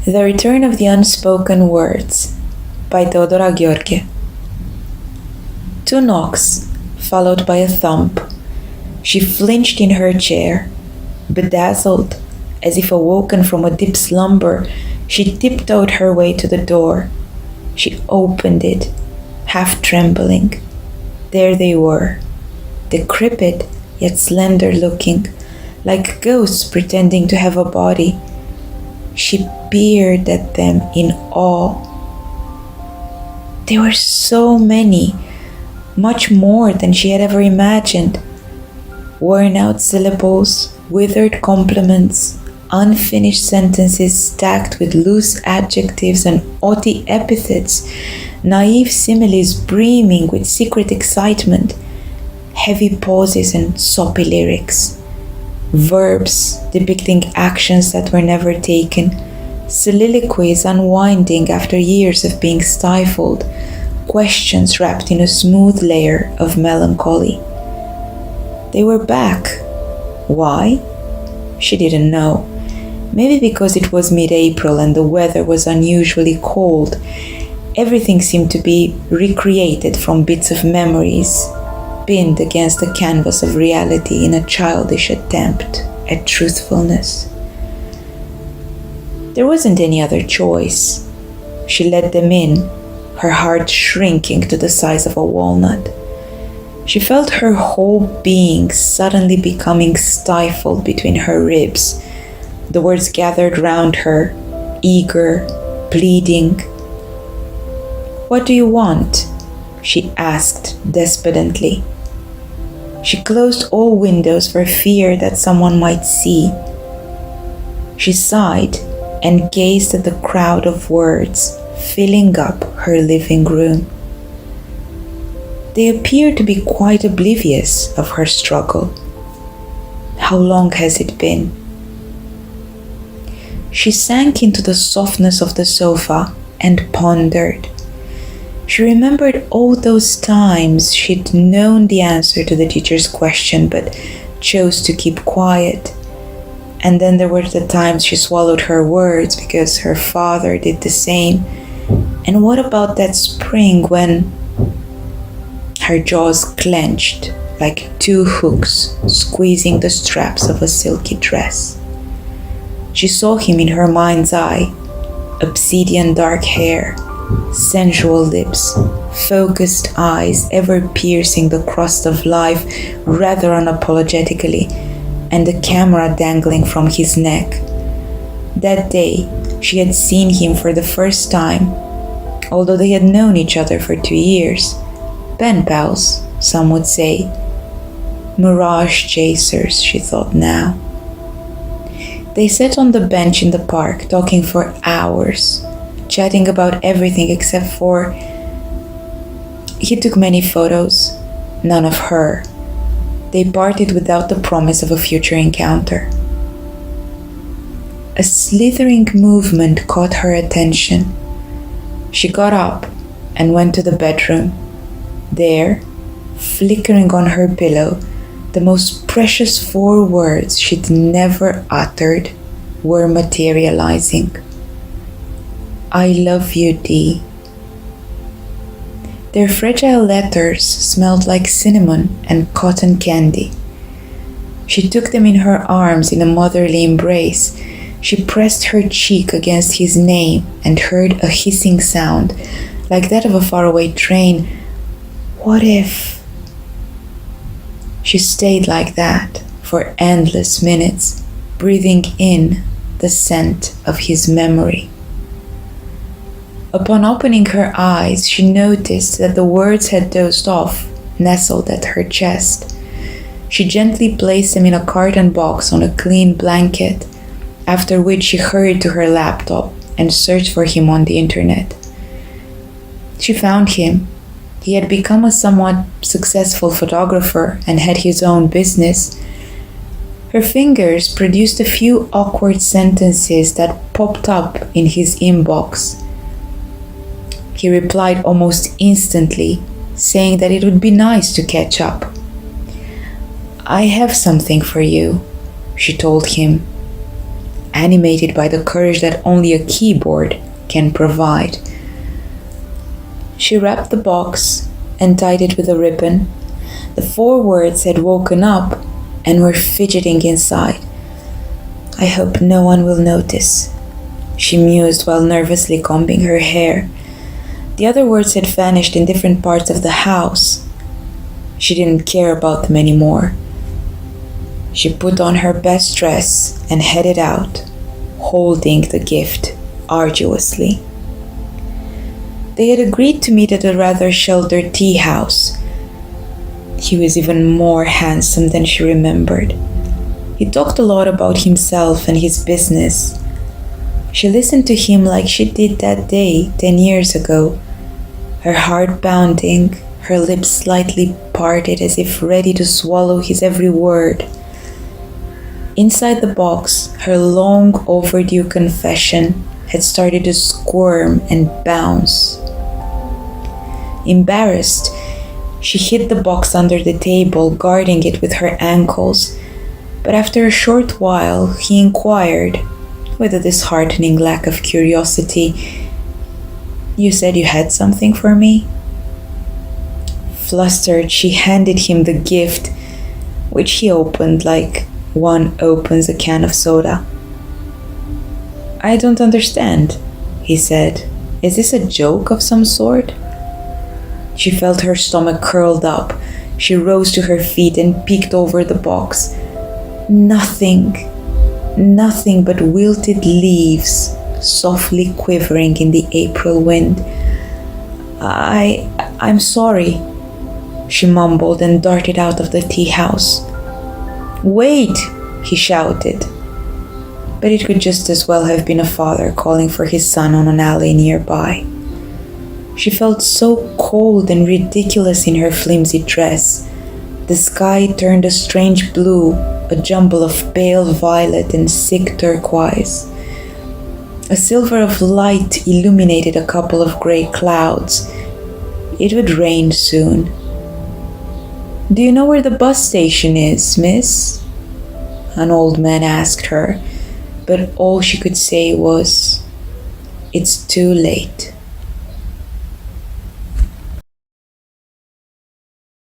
The Return of the Unspoken Words by Teodora Gheorghe. Two knocks, followed by a thump. She flinched in her chair. Bedazzled, as if awoken from a deep slumber, she tiptoed her way to the door. She opened it, half trembling. There they were, decrepit yet slender-looking, like ghosts pretending to have a body. She peered at them in awe. There were so many, much more than she had ever imagined. Worn-out syllables, withered compliments, unfinished sentences stacked with loose adjectives and haughty epithets, naive similes brimming with secret excitement, heavy pauses and soppy lyrics. Verbs depicting actions that were never taken, soliloquies unwinding after years of being stifled, questions wrapped in a smooth layer of melancholy. They were back. Why? She didn't know. Maybe because it was mid-April and the weather was unusually cold. Everything seemed to be recreated from bits of memories, pinned against the canvas of reality in a childish attempt at truthfulness. There wasn't any other choice. She let them in, her heart shrinking to the size of a walnut. She felt her whole being suddenly becoming stifled between her ribs. The words gathered round her, eager, pleading. "What do you want?" she asked despondently. She closed all windows for fear that someone might see. She sighed and gazed at the crowd of words filling up her living room. They appeared to be quite oblivious of her struggle. How long has it been? She sank into the softness of the sofa and pondered. She remembered all those times she'd known the answer to the teacher's question but chose to keep quiet. And then there were the times she swallowed her words because her father did the same. And what about that spring when her jaws clenched like two hooks squeezing the straps of a silky dress? She saw him in her mind's eye, obsidian dark hair, sensual lips, focused eyes ever piercing the crust of life rather unapologetically, and the camera dangling from his neck. That day, she had seen him for the first time, although they had known each other for 2 years. Pen pals, some would say. Mirage chasers, she thought now. They sat on the bench in the park, talking for hours, chatting about everything except for... He took many photos, none of her. They parted without the promise of a future encounter. A slithering movement caught her attention. She got up and went to the bedroom. There, flickering on her pillow, the most precious 4 words she'd never uttered were materializing. "I love you, Dee." Their fragile letters smelled like cinnamon and cotton candy. She took them in her arms in a motherly embrace. She pressed her cheek against his name and heard a hissing sound, like that of a faraway train. What if... She stayed like that for endless minutes, breathing in the scent of his memory. Upon opening her eyes, she noticed that the words had dozed off, nestled at her chest. She gently placed them in a carton box on a clean blanket, after which she hurried to her laptop and searched for him on the internet. She found him. He had become a somewhat successful photographer and had his own business. Her fingers produced a few awkward sentences that popped up in his inbox. He replied almost instantly, saying that it would be nice to catch up. "I have something for you," she told him. animated by the courage that only a keyboard can provide. She wrapped the box and tied it with a ribbon. The 4 words had woken up and were fidgeting inside. "I hope no one will notice," she mused while nervously combing her hair. The other words had vanished in different parts of the house. She didn't care about them anymore. She put on her best dress and headed out, holding the gift arduously. They had agreed to meet at a rather sheltered tea house. He was even more handsome than she remembered. He talked a lot about himself and his business. She listened to him like she did that day 10 years ago, her heart pounding, her lips slightly parted as if ready to swallow his every word. Inside the box, her long overdue confession had started to squirm and bounce. Embarrassed, she hid the box under the table, guarding it with her ankles. But after a short while, he inquired, with a disheartening lack of curiosity, "You said you had something for me?" Flustered, she handed him the gift, which he opened like one opens a can of soda. "I don't understand," he said. "Is this a joke of some sort?" She felt her stomach curled up. She rose to her feet and peeked over the box. Nothing but wilted leaves softly quivering in the April wind. I'm sorry," she mumbled and darted out of the tea house. "Wait!" he shouted. But it could just as well have been a father calling for his son on an alley nearby. She felt so cold and ridiculous in her flimsy dress. The sky turned a strange blue, a jumble of pale violet and sick turquoise. A silver of light illuminated a couple of grey clouds. It would rain soon. "Do you know where the bus station is, miss?" an old man asked her, but all she could say was, "It's too late."